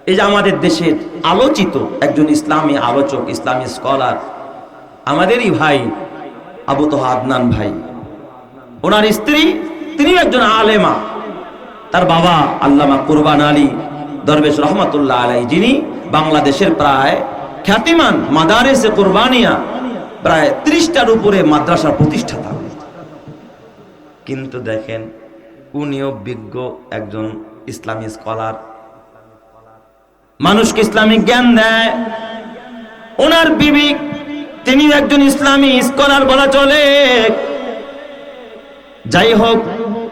এই যে আমাদের দেশের আলোচিত একজন ইসলামী আলোচক, ইসলামী স্কলার, আমাদেরই ভাই আবু তোহা আদনান ভাই, ওনার স্ত্রী তিনি একজন আলেমা, তার বাবা আল্লামা কুরবান আলী দরবেশ রহমাতুল্লাহ আলাইহি, যিনি বাংলাদেশের প্রায় খ্যাতিমান মাদারেসে কুরবানিয়া প্রায় 30টার উপরে মাদ্রাসার প্রতিষ্ঠাতা। কিন্তু দেখেন উনিও বিজ্ঞ একজন ইসলামী স্কলার, মানুষকে ইসলামিক জ্ঞান দেয়। ওনার বিবি তিনি একজন ইসলামী স্কলার বলা চলে। যাই হোক,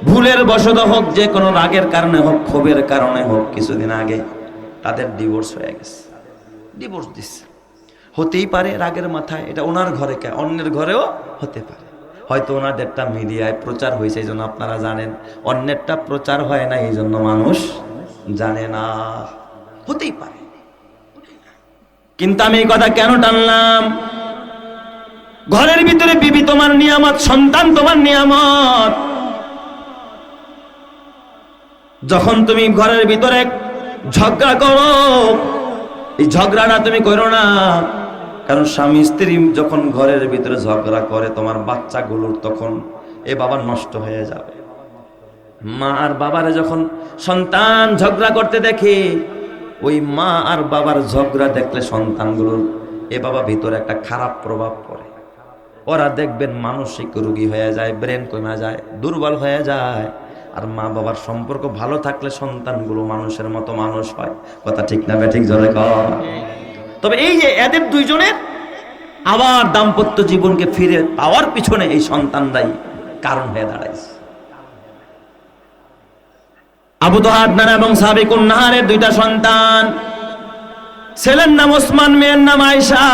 ভুলের বশত হোক, যে কোনো রাগের কারণে হোক, ক্ষোভের কারণে হোক, কিছুদিন আগে তাদের ডিভোর্স হয়ে গেছে, ডিভোর্স দিচ্ছে। হতেই পারে রাগের মাথায়, এটা ওনার ঘরে কে অন্যের ঘরেও হতে পারে। হয়তো ওনাদেরটা মিডিয়ায় প্রচার হয়েছে এই জন্য আপনারা জানেন, অন্যেরটা প্রচার হয় না এই জন্য মানুষ জানে না, হতেই পারে। কিন্তু আমি এই কথা কেন টানলাম? ঘরের ভিতরে বিবি তোমার নিয়ামত, সন্তান তোমার নিয়ামত। যখন তুমি ঘরের ভিতরে ঝগড়া করো, এই ঝগড়াটা তুমি করো না, কারণ স্বামী স্ত্রী যখন ঘরের ভিতরে ঝগড়া করে, তোমার বাচ্চাগুলোর তখন এ বাবা নষ্ট হয়ে যাবে। মা আর বাবারে যখন সন্তান ঝগড়া করতে দেখে, ওই মা আর বাবার ঝগড়া দেখলে সন্তানগুলোর এ বাবা ভিতরে একটা খারাপ প্রভাব পড়ে। ওরা দেখবেন মানসিক রোগী হয়ে যায়, ব্রেন কমে যায়, দুর্বল হয়ে যায়। আর মা বাবার সম্পর্ক ভালো থাকলে সন্তানগুলো মানুষের মতো মানুষ হয়। কথা ঠিক না বেঠিক? জোরে কর। তবে এই যে এদের দুইজনের আবার দাম্পত্য জীবনকে ফিরে পাওয়ার পিছনে এই সন্তানরাই কারণ হয়ে দাঁড়াইছে। আবু তোহা আদনান এবং সাবিকুন নাহারের দুইটা সন্তান, ছেলের নাম ওসমান, মেয়ের নাম আয়েশা।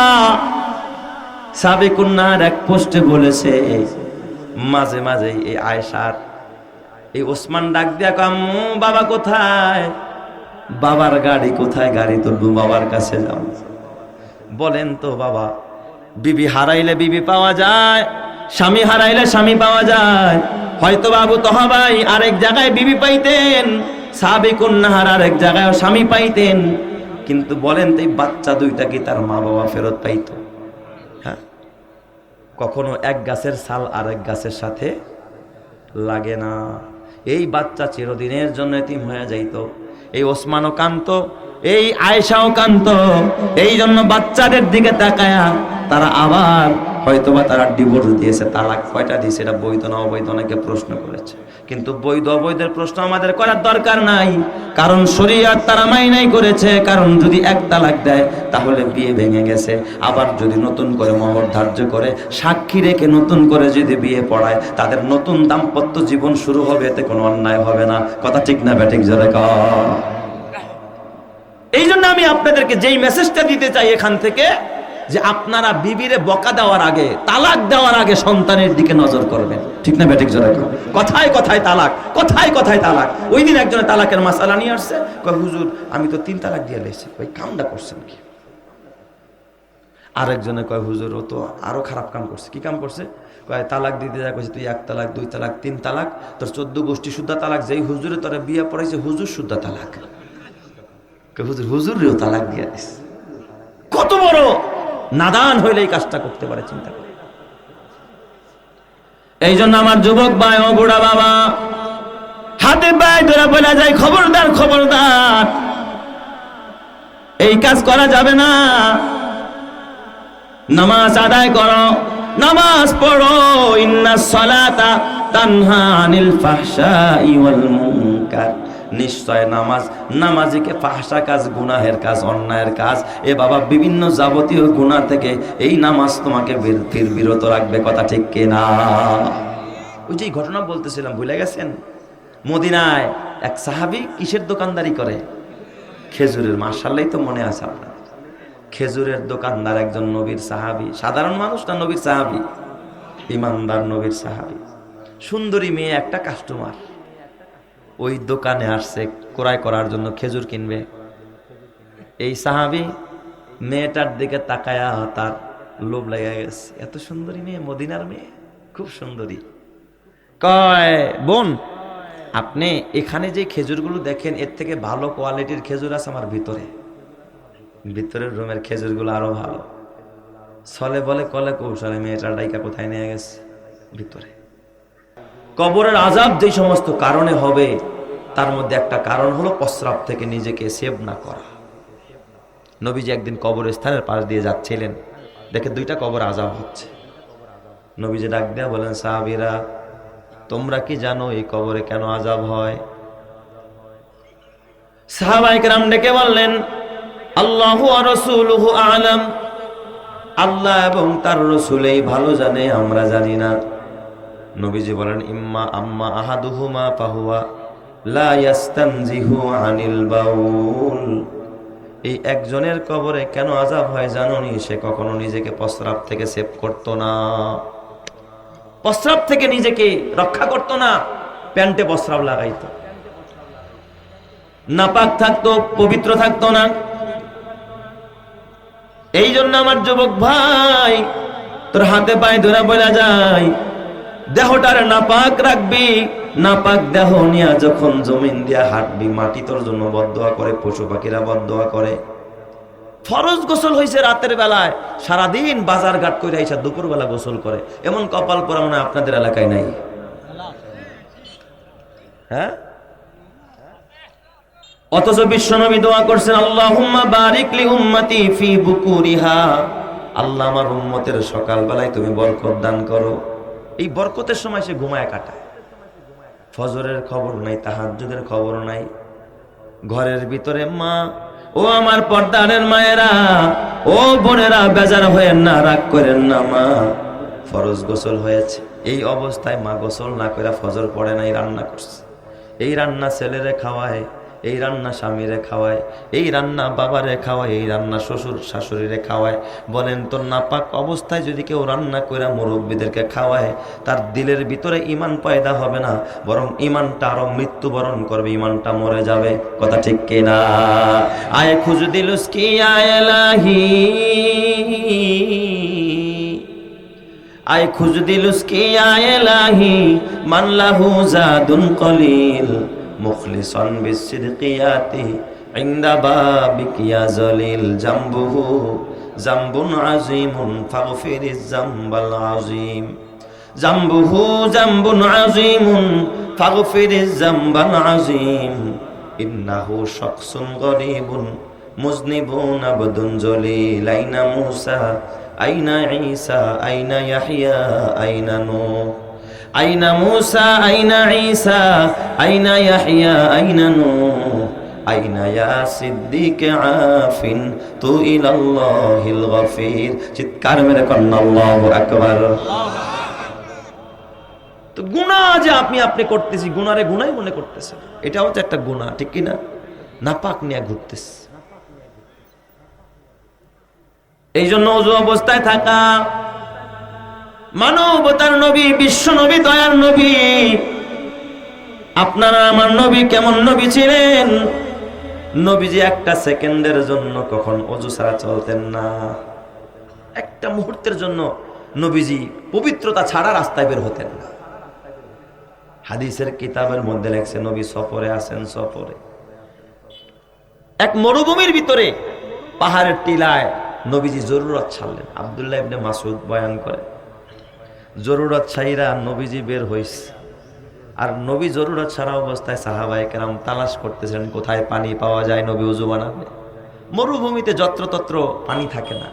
সাবিকুন নাহার এক পোস্টে বলেছে, মাঝে মাঝে এই আয়েশার এই ওসমান ডাক দিয়া, আম্মু বাবা কোথায়? বাবার গাড়ি কোথায়? গাড়ি তুলবো, বাবার কাছে যাও। বলেন তো বাবা, বিবি হারাইলে বিবি পাওয়া যায়, স্বামী হারাইলে স্বামী পাওয়া যায়। হয়তো বাবু তোহা ভাই আরেক জায়গায় বিবি পাইতেন, সাবিকুন নাহার আরেক জায়গায় স্বামী পাইতেন, কিন্তু বলেন তো এই বাচ্চা দুইটা কি তার মা বাবা ফেরত পাইতো? হ্যাঁ, কখনো এক গাছের ছাল আরেক গাছের সাথে লাগে না। এই বাচ্চা চিরদিনের জন্য এতিম হয়ে যাইতো। এই ওসমানও কান্ত, এই আয়েশাও কান্ত। এই জন্য বাচ্চাদের দিকে তাকায়া তারা আবার হয়তোবা তারা ডিভোর্স দিয়েছে। তালাক কয়টা দিয়েছে, এটা বৈধ না অবৈধ অনেকে প্রশ্ন করেছে, কিন্তু বৈধ অবৈধের প্রশ্ন আমাদের করার দরকার নাই, কারণ শরীয়ত তারা মাইনাই করেছে। কারণ যদি এক তালাক দেয় তাহলে বিয়ে ভেঙে গেছে। আবার যদি নতুন করে মোহর ধার্য করে সাক্ষী রেখে নতুন করে যদি বিয়ে পড়ায়, তাদের নতুন দাম্পত্য জীবন শুরু হবে, এতে কোনো অন্যায় হবে না। কথা ঠিক না বেঠিক? জোরে কর। এই জন্য আমি আপনাদেরকে যেই মেসেজটা দিতে চাই এখান থেকে, যে আপনারা বিবিরে বকা দেওয়ার আগে, তালাক দেওয়ার আগে সন্তানের দিকে নজর করবেন। ঠিক না বেঠিক? জোরে কর। কথায় কথায় তালাক, কথায় কথায় তালাক। ওই দিন একজনে তালাকের মাসালা নিয়ে আসছে, কয় হুজুর আমি তো 3 তালাক দিয়ে লেছি। ওই কামটা করছেন কি? আরেকজনে কয় হুজুর ও তো আরো খারাপ কাম করছে। কি কাম করছে? কয় তালাক দিতে যা কইছে, তুই 1 তালাক 2 তালাক 3 তালাক, তোর 14 গোষ্ঠী শুদ্ধা তালাক। যেই হুজুরে তোরা বিয়ে পড়াইছে হুজুর শুদ্ধা তালাক। হুজুর হুজুরেও তালাক দিয়ে দিস। কত বড় নাদান হইলে এই কাজটা করতে পারে, চিন্তা করে। এই জন্য আমার যুবক ভাই ও বুড়া বাবা, হাতে পায়ে ধরে বলা যায়, খবরদার খবরদার, এই কাজ করা যাবে না। নামাজ আদায় করো, নামাজ পড়ো। ইন্নাস সালাতা তানহা আনিল ফাহশাই ওয়াল মুনকার। নিশ্চয় নামাজ, নামাজিকে ফাহশা কাজ, গুনাহের কাজ, অন্যায়ের কাজ, এ বাবা বিভিন্ন যাবতীয় গুনাহ থেকে এই নামাজ তোমাকে বিরত রাখবে। কথা ঠিক কিনা? ওই যে ঘটনা বলতেছিলাম, ভুলে গেছেন? মদিনায় এক সাহাবী কিসের দোকানদারি করে? খেজুরের। মাশাআল্লাহ, তো মনে আছে আপনার। খেজুরের দোকানদার একজন নবীর সাহাবী। সাধারণ মানুষ না, নবীর সাহাবী, ইমানদার নবীর সাহাবী। সুন্দরী মেয়ে একটা কাস্টমার ওই দোকানে আসছে ক্রয় করার জন্য, খেজুর কিনবে। এই সাহাবী মেয়েটার দিকে তাকায়া তার লোভ লেগে গেছে। এত সুন্দরী মেয়ে, মদিনার মেয়ে, খুব সুন্দরী। কয় বোন আপনি এখানে যে খেজুরগুলো দেখেন এর থেকে ভালো কোয়ালিটির খেজুর আছে আমার ভিতরে, ভিতরের রুমের খেজুরগুলো আরো ভালো। ছলে বলে কলে কৌশলে মেয়েটার ডাইকা কোথায় নিয়ে গেছে ভিতরে। কবরের আযাব যে সমস্ত কারণে হবে তার মধ্যে একটা কারণ হলো প্রস্রাব থেকে নিজেকে সেভ না করা। নবীজি একদিন কবরস্থানের পাশ দিয়ে যাচ্ছিলেন, দেখে দুইটা কবর আযাব হচ্ছে। নবীজি ডাক দেয়া বলেন, সাহাবীরা তোমরা কি জানো এই কবরে কেন আযাব হয়? সাহাবায়ে কেরাম ডেকে বললেন, আল্লাহু ওয়া রাসূলুহু আ'লাম, আল্লাহ এবং তার রাসূলই ভালো জানে, আমরা জানি না। নবীজি বলেন, ইম্মা আম্মা আহাদুহুমা ফাহুয়া লা ইয়াস্তানজিহু আনিল বাউল। এই একজনের কবরে কেন আযাব হয় জানোনি? সে কখনো নিজেকে প্রস্রাব থেকে সেভ করতো না, প্রস্রাব থেকে নিজেকে রক্ষা করতো না, প্যান্টে প্রস্রাব লাগাইতো, নাপাক থাকতো, পবিত্র থাকতো না। এই জন্য আমার যুবক ভাই, তোর হাতে পায়ে ধরে বলা যায়, দেহটার নাপাক রাখবি। নাপাক দেহ নিয়ে যখন জমিন দিয়া হাঁটবি, মাটি তোর জন্য বদদোয়া করে, পশু পাখিরা বদদোয়া করে। ফরজ গোসল হয়েছে রাতের বেলায়, সারাদিন বাজার ঘাট করে আইসা দুপুর বেলা গোসল করে, এমন কপাল পরা মনে আপনাদের এলাকায় নাই? হ্যাঁ, অথচ বিশ্বনবী দোয়া করছেন, আল্লাহুম্মা বারিক লি উম্মতি ফি বুকুরিহা, আল্লাহ আমার উম্মতের সকাল বেলায় তুমি বরকত দান করো। এই বরকতের সময় সে ঘুমায় কাটায়, ফজরের খবর নাই, তাহাজ্জুদের খবর নাই। ঘরের ভিতরে মা, ও আমার পর্দারের মায়েরা, ও বোনেরা, বেজার হয়েন না, রাগ করেন না, মা ফরজ গোসল হয়েছে, এই অবস্থায় মা গোসল না করে ফজর পড়ে নাই, রান্না করছে। এই রান্না ছেলেরে খাওয়ায়, এই রান্না স্বামীরে খাওয়ায়, এই রান্না বাবারে খাওয়ায়, এই রান্না শ্বশুর শাশুড়িরে খাওয়ায়। বলেন তো, নাপাক অবস্থায় যদি কেউ রান্না করে মুরব্বীদেরকে খাওয়ায়, তার দিলের ভিতরে ঈমান পয়দা হবে না, বরং ঈমানটা আরো মৃত্যুবরণ করবে, ঈমানটা মরে যাবে। কথা ঠিক কিনা? আয় খুঁজ দিলুস কি আয় এলাহি, আয় খুঁজ দিলুস কি আয় এলাহি, মান লাহু জাদুন কলিল, মুখলিসান বিসিদকিয়াতি ইনদা বাবিক ইয়া জলিল, জামবুহু জামবুন আযীমুন ফাগফিরিজ জামবাল আযীম, জামবুহু জামবুন আযীমুন ফাগফিরিজ জামবাল আযীম, ইন্নাহু শাখসুন গরীবুন মুযনিবুন আবদুন জলিল, আইনা মূসা আইনা ঈসা আইনা ইয়াহইয়া আইনা নূহ, আইনা মূসা আইনা ঈসা আইনা ইয়াহইয়া আইনা নূহ, আইনা ইয়া সিদ্দিক আফিন তু ইলাল্লাহিল গফির। চিৎকার মেরে কন্না আল্লাহু আকবার। তো গুনাহ যে আপনি করতেছি, গুনারে গুনাই মনে করতেছে, এটাও তো একটা গুনাহ, ঠিক কি না? নাপাক নিয়ে ঘুরতেছে। এই জন্য ওযু অবস্থায় থাকা, মানবতার নবী, বিশ্ব নবী, দয়ার নবী, আপনারা আমার নবী কেমন নবী ছিলেন? নবীজি একটা সেকেন্ডের জন্য কখন ওযু ছাড়া চলতেন না, একটা মুহূর্তের জন্য নবীজি পবিত্রতা ছাড়া রাস্তায় বের হতেন না। হাদিসের কিতাবের মধ্যে লেখছে, নবী সফরে আছেন, সফরে এক মরুভূমির ভিতরে পাহাড়ের টিলায় নবীজি জরুরত ছাড়লেন। আব্দুল্লাহ ইবনে মাসউদ বয়ান করে, জরুরত ছাইরা নবীজি বের হইছে, আর নবী জরুরত ছাড়া অবস্থায় সাহাবায়ে কেরাম তালাশ করতেছেন কোথায় পানি পাওয়া যায় নবী ওযু বানাবে। মরুভূমিতে যত্রতত্র পানি থাকে না,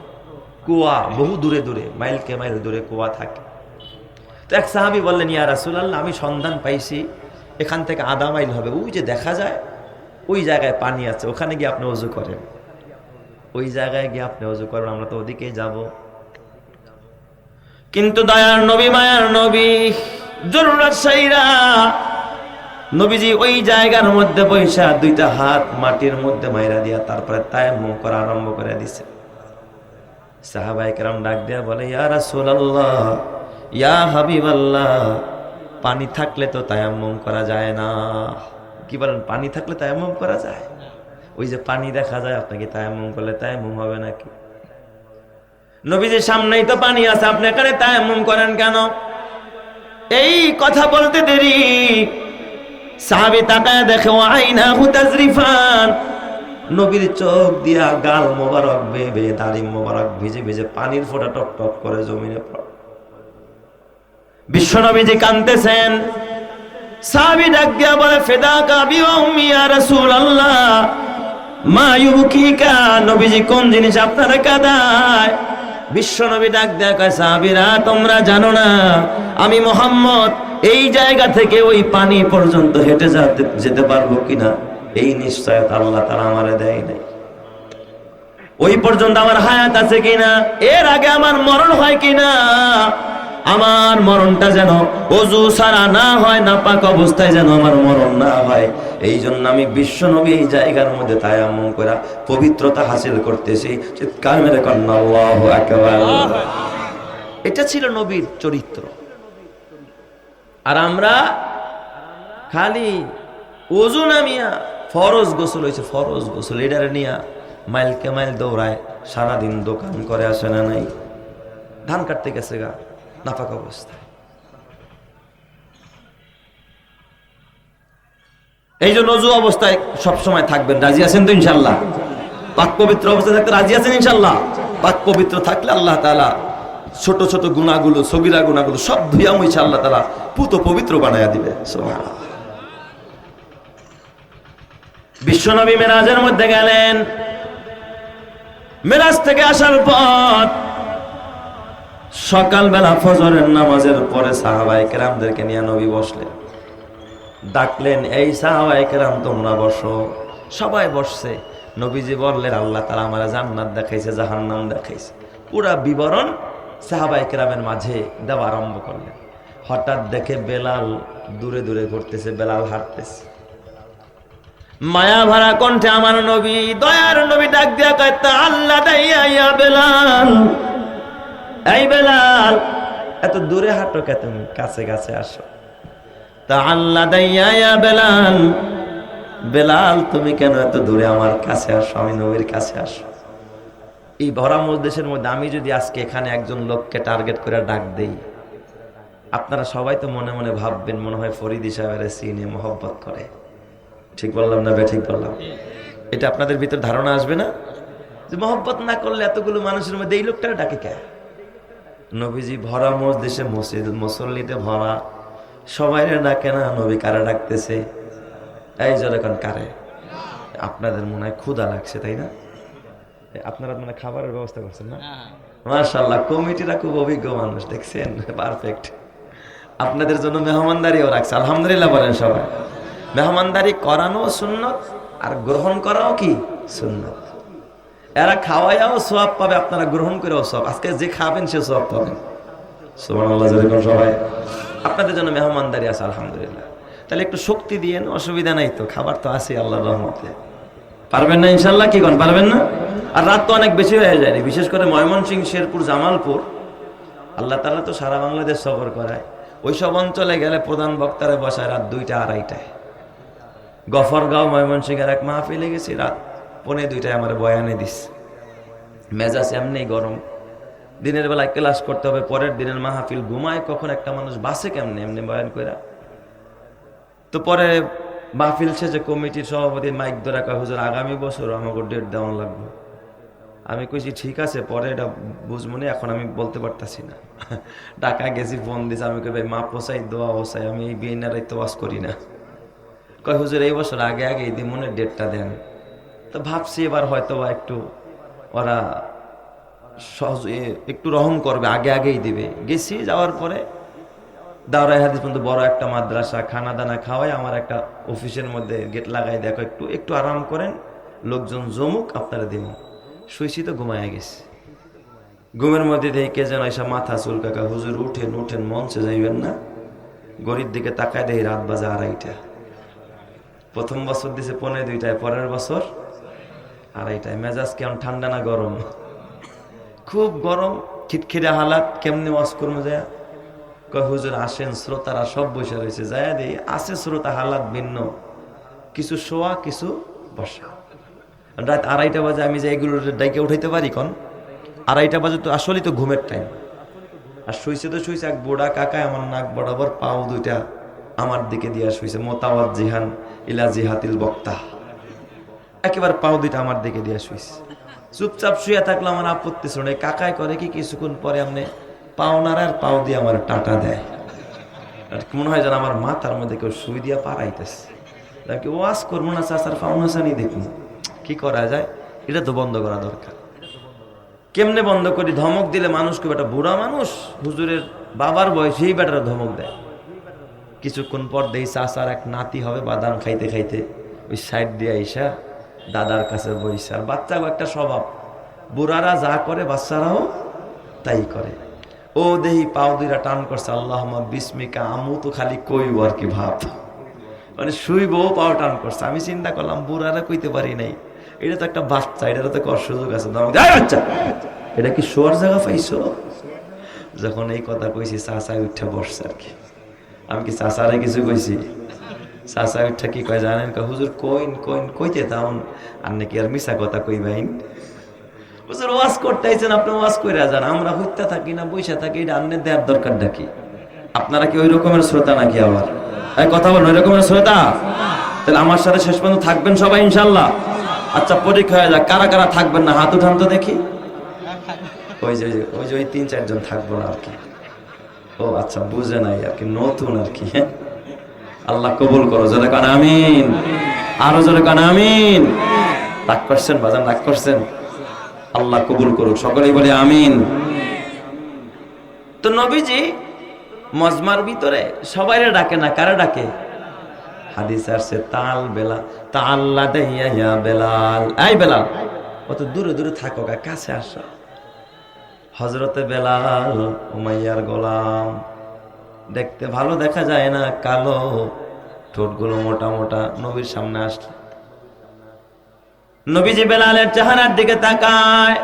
কুয়া বহু দূরে দূরে, মাইলকে মাইল দূরে কুয়া থাকে। তো এক সাহাবী বললেন, ইয়া রাসূলুল্লাহ, আমি সন্ধান পাইছি, এখান থেকে আধা মাইল হবে, ওই যে দেখা যায় ওই জায়গায় পানি আছে, ওখানে গিয়ে আপনি ওযু করেন, ওই জায়গায় গিয়ে আপনি ওযু করেন, আমরা তো ওদিকেই যাব। কিন্তু দয়ার নবী, মায়ার নবী, জরুরত সাইরা নবীজি ওই জায়গার মধ্যে বৈশা দুইটা হাত মাটির মধ্যে মাইরা দিয়া তারপরে তায়াম্মুম করা আরম্ভ করে দিছে। সাহাবায়ে কেরাম ডাক দিয়া বলে, ইয়া রাসূলুল্লাহ, ইয়া হাবিবাল্লাহ, পানি থাকলে তো তায়াম্মুম করা যায় না। কি বলেন, পানি থাকলে তায়াম্মুম করা যায়? ওই যে পানি দেখা যায়, আপনাকে তায়াম্মুম করলে তায়াম্মুম হবে নাকি? নবীজির সামনেই তো পানি আছে, আপনি এখানে তায়াম্মুম করেন কেন? এই কথা বলতে দেরি সাহাবী তাকায় দেখে আইনাহু তাজরিফান, নবীর চোখ দিয়া গাল মোবারক বেয়ে দাড়ি মোবারক ভিজে ভিজে পানির ফোঁটা টপ টপ করে জমিনে পড়ে। বিশ্বনবীজি কাঁদতেছেন। সাহাবী ডাক দিয়া বলে ফিদাকা বিউম্মি ইয়া রাসূলুল্লাহ মা ইউবকিকা, নবীজি কোন জিনিস আপনারা কাঁদায়? বিশ্বনবী ডাক দেয়া কয় সাহাবীরা তোমরা জানো না আমি মুহাম্মদ এই জায়গা থেকে ওই পানি পর্যন্ত হেঁটে যেতে পারবো কিনা এই নিশ্চয়তা আল্লাহ তাআলা আমারে দেয় নাই। ওই পর্যন্ত আমার হায়াত আছে কিনা, এর আগে আমার মরণ হয় কিনা, আমার মরণটা যেন ওযু ছাড়া না হয়, নাপাক অবস্থায় যেন আমার মরণ না হয়। এই জন্য আমি বিশ্বনবী এই জায়গার মধ্যে তায়াম্মুম করে পবিত্রতা হাসিল করতেছি। চিৎকার মেরে কন্না আল্লাহু আকবার। এটা ছিল নবীর চরিত্র। আর আমরা খালি ওযু নামিয়া ফরজ গোসল হয়েছে, ফরজ গোসল এটারে নিয়া মাইলকে মাইল দৌড়ায়, সারাদিন দোকান করে আসে না নাই, ধান কাটতে গেছে গা নাপাক অবস্থায়। এই জন্য ওযু অবস্থায় সবসময় থাকবেন। রাজি আছেন তো ইনশাল্লাহ? পাক পবিত্র অবস্থায় থাকতে রাজি আছেন ইনশাল্লাহ? পাক পবিত্র থাকলে আল্লাহ তাআলা ছোট ছোট গুনাহগুলো, সগীরা গুনাহগুলো সব ধুইয়া মুছে আল্লাহ তাআলা পুত পবিত্র বানায়া দিবে। সুবহানাল্লাহ। বিশ্বনবী মেরাজের মধ্যে গেলেন। মেরাজ থেকে আসার পর সকালবেলা ফজরের নামাজের পরে সাহাবায়ে কেরামদেরকে নিয়ে নবী বসলেন। ডাকলেন এই সাহাবায়ে কেরাম তোমরা বসো। সবাই বসছে। নবীজি বললেন আল্লাহ তাআলা আমারে জান্নাত দেখাইছে, জাহান্নাম দেখাইছে, পুরা বিবরণ সাহাবায়ে কেরামের মাঝে দেওয়া আরম্ভ করলেন। হঠাৎ দেখে বেলাল দূরে দূরে ঘুরতেছে, বেলাল হাঁটতেছে। মায়া ভরা কণ্ঠে আমার নবী, দয়ার নবী ডাক দিয়া কয় আল্লাহ দাইয়া ইয়া বেলাল, এই বেলাল এত দূরে হাঁটো কে, তুমি কাছে কাছে আসো। তা আল্লাহ দাইয়া ইয়া বেলাল, বেলাল তুমি কেন এত দূরে আমার কাছে আসো, আমি নবীর কাছে আসো। এই ভরা মজলিসের মধ্যে আমি যদি আজকে এখানে একজন লোককে টার্গেট করে ডাক দেই, আপনারা সবাই তো মনে মনে ভাববেন মনে হয় ফরিদি সাহেবের সিনে মোহব্বত করে। ঠিক বললাম না বে? ঠিক বললাম? এটা আপনাদের ভিতর ধারণা আসবে না যে মোহব্বত না করলে এতগুলো মানুষের মধ্যে এই লোকটা ডাকে কে? নবীজি ভরা মজলিসে, মসজিদ মুসল্লিতে ভরা, সবাই ডাকে না, নবী কারা ডাকতেছে? এই যখন কারে? আপনাদের মনে হয় ক্ষুধা লাগছে তাই না? আপনারা মানে খাবারের ব্যবস্থা করছেন না? মাশাআল্লাহ, কমিটিরা খুব অভিজ্ঞ মানুষ, দেখছেন? পারফেক্ট। আপনাদের জন্য মেহমানদারিও রাখছে, আলহামদুলিল্লাহ বলেন সবাই। মেহমানদারি করানো সুন্নত আর গ্রহণ করাও কি সুন্নত। এরা খাওয়াইয়াও সওয়াব পাবে, আপনারা গ্রহণ করেও সওয়াব। আজকে যে খাবেন সে সওয়াব পাবেন। সুবহানাল্লাহ। সবাই আপনাদের জন্য মেহমানদারি আছে, আলহামদুলিল্লাহ। তাহলে একটু শক্তি দিয়েন, অসুবিধা নাই তো, খাবার তো আছে আল্লাহর রহমতে। পারবেন না ইনশাল্লাহ? কি কোন পারবেন না? আর রাত তো অনেক বেশি হয়ে যায়, বিশেষ করে ময়মনসিংহ, শেরপুর, জামালপুর। আল্লাহ তাআলা তো সারা বাংলাদেশ সফর করায়। ওই সব অঞ্চলে গেলে প্রধান বক্তারে বসায় রাত 2টা 2:30টায়। গফরগাঁও ময়মনসিংহের এক মাহফিলে গেছি, রাত 1:45টায় আমার বয়ানে দিস। মেজাজ এমনি গরম, দিনের বেলায় ক্লাস করতে হবে, পরের দিনের মাহফিল, ঘুমায় কখন একটা মানুষ, বাসে কেমনে এমনি বয়ান কইরা। তো পরে মাহফিল শেষে কমিটির সভাপতি মাইক ধরে কয় হুজুর আগামী বছর আমাকে ডেট দেওয়া লাগবে। আমি কইছি ঠিক আছে, পরে এটা বুঝবো না, এখন আমি বলতে পারতাছি না। ঢাকা গেছি, ফোন দিছে, আমি কই ভাই মা পোসাই দোয়া হোসাই, আমি এই বিয়ে নারাই তো ওয়াজ করি না। কয় হুজুর এই বছর আগে আগে এই মনে ডেটটা দেন। তো ভাবছি এবার হয়তো বা একটু ওরা একটু রহম করবে, আগে আগেই দিবে। গেছি, যাওয়ার পরে দাওরাই হাদিস পর্যন্ত বড় একটা মাদ্রাসা, খানা দানা খাওয়াই আমার একটা অফিসের মধ্যে গেট লাগাই, দেখো একটু একটু আরাম করেন, লোকজন জমুক, আপনারা দিন। শুয়েছি তো ঘুমায় গেছি। ঘুমের মধ্যে দেখে যেন এসব মাথা চুলকাকা, হুজুর উঠেন উঠেন, মঞ্চে যাইবেন না। গড়ির দিকে তাকায় দেখি রাত বাজে 2:30। প্রথম বছর দিছে 1:45টায়, পরের বছর 2:30টায়। মেজাজ কেমন ঠান্ডা না গরম? খুব গরম, খিটখিটে হালাত। কেমনি ওয়াজ করবো যায়? কয় হুজুর আসেন, শ্রোতারা সব বসে রয়েছে, যায় দিই আছে শ্রোতা, হালাত ভিন্ন, কিছু শোয়া কিছু বসা। রাত 2:30 বাজে আমি যে এগুলো ডাইকে উঠাইতে পারি? কোন 2:30 বাজে তো আসলেই তো ঘুমের টাইম। আর শুইছে তো শুইছে এক বুড়া কাকা, আমার নাক বরাবর পাও 2টা আমার দিকে দিয়া শুইছে, মুতাওয়াজ্জিহান ইলা জিহাতিল বক্তা, একেবারে পাও দুইটা আমার দিকে দিয়া শুইছে। চুপচাপ শুয়ে থাকলো, আমার আপত্তি শুনে কাকাই করে কি কিছুক্ষণ পরে আমনে পাওনার আর পাও দিয়ে আমার টাটা দেয়, মনে হয় যেন আমার মাথার মধ্যে কেউ শুই দিয়া পারাইতেছে। ওয়াজ করবো না, চাচার ফাউন্ডেশনই দেখুন কি করা যায়, এটা তো বন্ধ করা দরকার। কেমনে বন্ধ করি? ধমক দিলে মানুষকে, বেটা বুড়া মানুষ, হুজুরের বাবার বয়স, সেই বেটারা ধমক দেয়। কিছুক্ষণ পর দেখি চাচার এক নাতি হবে, বাদাম খাইতে খাইতে ওই সাইড দিয়ে আইসা দাদার কাছে বইসা। আর বাচ্চাও একটা স্বভাব, বুড়ারা যা করে বাচ্চারাও তাই করে। ও দেহি পাও দুইটা টান করছে, আল্লাহুম্মা বিসমিকা, আমু তো খালি কইব আর কি ভাব, মানে শুইব পাও টান করছে। আমি চিন্তা করলাম বুড়ারা কইতে পারি নাই, এটা তো একটা বাচ্চা, এটারও তো কর সুযোগ আছে, বাচ্চা এটা কি শোয়ার জায়গা পাইছো? যখন এই কথা কইছি চাচা উঠে বসছে আর কি। আমি কি চাচারে কিছু কইছি? চাচা উঠে কি কয় জানেন? হুজুর কইন কইন কইতে তাউন, আর নাকি আর মিশা কথা কইবাইন। হুজুর ওয়াজ করতে আইছেন, আপনি ওয়াজ কইরা যান, আমরা হইতে থাকি না বইসা থাকি, এটা আন্নে দেওয়ার দরকার নাকি? আপনারা কি ওই রকমের শ্রোতা নাকি? আবার এই কথা বলেন, ওই রকমের শ্রোতা? তাহলে আমার সাথে শেষ পর্যন্ত থাকবেন সবাই ইনশাল্লাহ? আচ্ছা পরীক্ষা হয়ে যাক, কারা কারা থাকবেন না হাত উঠান তো দেখি। ওই যে ওই যে ওই 3-4 জন থাকবো না আর কি। ও আচ্ছা, বুঝে নাই আর কি, নতুন আর কি। হ্যাঁ, আল্লাহ কবুল করো, জোরে কান আমিন, আরো জোরে কান আমিন। রাগ করছেন বাজান, রাগ করছেন? আল্লাহ কবুল করুক, সকলেই বলে আমিন। তো নবীজি মজমার ভিতরে সবাইরে ডাকে না, কারা ডাকে? হাদিস আসছে তাল বেলা তাল্লা দাইয়া ইয়া বেলাল, এই বেলাল অত দূরে দূরে থাকো, কাছে আসো। হযরতে বেলাল উমাইয়ার গোলাম, দেখতে ভালো দেখা যায় না, কালো, ঠোঁটগুলো মোটা মোটা, নবীর সামনে আসলো। নবীজি বেলালের চেহারার দিকে তাকায়,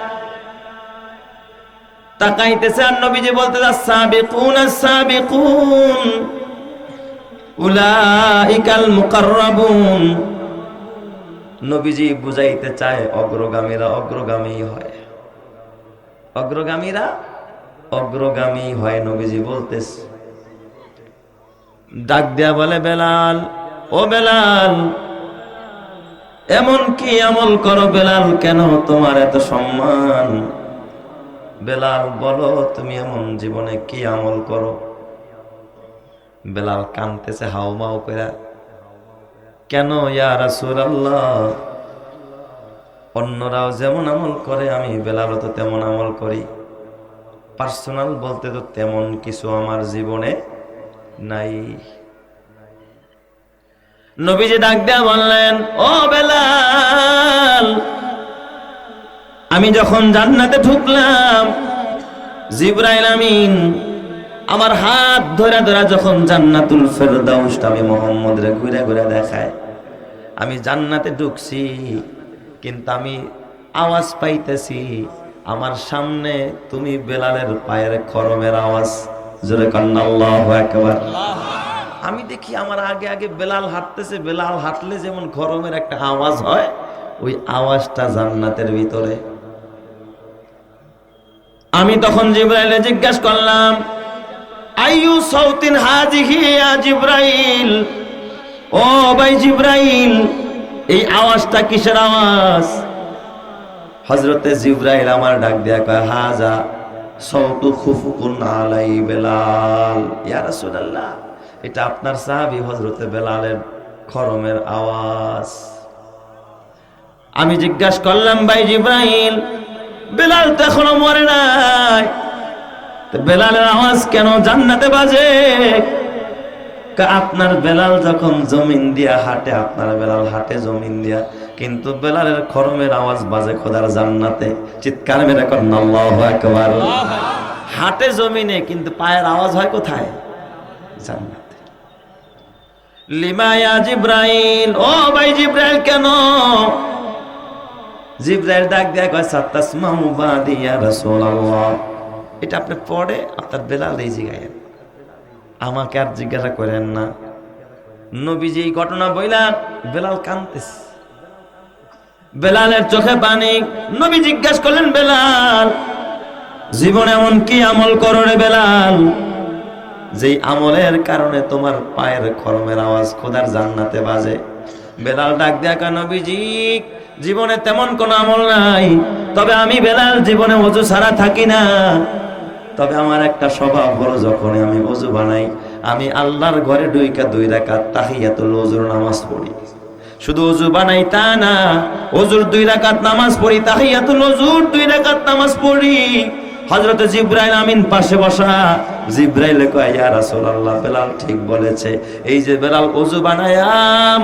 তাকাইতেছে, আর নবীজি বলতে সাবিকুন সাবিকুন উলাইকাল মুকাররাবুন। নবীজি বুঝাইতে চায় অগ্রগামীরা অগ্রগামী হয়, অগ্রগামীরা অগ্রগামী হয়। নবীজি বলতেছে, ডাক দেয়া বলে, বেলাল ও বেলাল, এমন কি আমল করো বেলাল, কেন তোমার এত সম্মান? বেলাল বলো, তুমি এমন জীবনে কি আমল করো? বেলাল কাঁদতেছে হাউমাউ করে, কেন ইয়া রাসূলুল্লাহ, অন্যরাও যেমন আমল করে আমি বেলালও তো তেমন আমল করি, পার্সোনাল বলতে তো তেমন কিছু আমার জীবনে নাই। নবীজি ডাক দেয়া বললেন, ও বেলাল, আমি যখন জান্নাতে ঢুকলাম, জিবরাইল আমিন আমার হাত ধরে ধরে যখন জান্নাতুল ফেরদাউসটা আমি মুহাম্মদরে ঘুরে ঘুরে দেখায়, আমি জান্নাতে ঢুকছি, কিন্তু আমি আওয়াজ পাইতেছি আমার সামনে তুমি বেলালের পায়ের খরমের আওয়াজ। জোরে কান্না আল্লাহু আকবার। আমি দেখি আমার আগে আগে বেলাল হাঁটতেছে, বেলাল হাঁটলে যেমন খরমের একটা আওয়াজ হয়, ওই আওয়াজটা জান্নাতের ভিতরে। আমি তখন জিবরাইলে জিজ্ঞাসা করলাম, আইয়ু সাউতিন হাজিহি ইয়া জিবরাইল, ও ভাই জিবরাইল, এই আওয়াজটা কিসের আওয়াজ? হযরতে জিবরাইল আমার ডাক দেয়া কয়, হাজা সাউতু খুফুকুন আলাই বেলাল, ইয়া রাসূলুল্লাহ, এটা আপনার সাহাবী হযরতে বেলালের খরমের আওয়াজ। আমি জিজ্ঞাসা করলাম, ভাই জিবরাইল, বেলাল তো এখনো মরে নাই, বেলালের আওয়াজ কেন জান্নাতে বাজে? আপনার বেলাল যখন জমিন দিয়া হাঁটে, আপনার বেলাল হাঁটে জমিন দিয়া, কিন্তু বেলালের খরমের আওয়াজ বাজে খোদার জান্নাতে। চিৎকার মেরে করেন আল্লাহু আকবার। হাঁটে জমিনে, কিন্তু পায়ের আওয়াজ হয় কোথায়? জান্নাতে। লিমা ইয়া জিবরাইল, ও ভাই জিবরাইল কেন? জিবরাইল ডাক দেয়া কয়, সাতাসমাউ বাদি ইয়া রাসূলুল্লাহ, এটা আপনি পড়ে আপনার বেলাল এই জিগায়, আমাকে আর জিজ্ঞাসা করেন না। নবীজি এই ঘটনা বইলা, বেলাল কাঁদতেছে, বেলালের চোখে পানি। নবী জিজ্ঞাসা করলেন, বেলাল জীবনে এমন কি আমল করো রে বেলাল, যেই আমলের কারণে তোমার পায়ের খরমের আওয়াজ খোদার জান্নাতে বাজে। বেলাল ডাক দেয়া কয় নবীজি জীবনে তেমন কোন আমল নাই, তবে আমি বেলাল জীবনে ওযু ছাড়া থাকি না। তবে আমার একটা স্বভাব হলো যখন আমি ওযু বানাই আমি আল্লাহর ঘরে ঢুইকা 2 রাকাত তাহিয়াতুল ওযুর নামাজ পড়ি। শুধু ওযু বানাই তা না, ওযুর 2 রাকাত নামাজ পড়ি, তাহিয়াতুল ওযুর 2 রাকাত নামাজ পড়ি। হযরত জিবরাইল আমিন পাশে বসা, জিবরাইল কয় ইয়া রাসূলুল্লাহ বেলাল ঠিক বলেছে। এই যে বেলাল ওযু বানায়া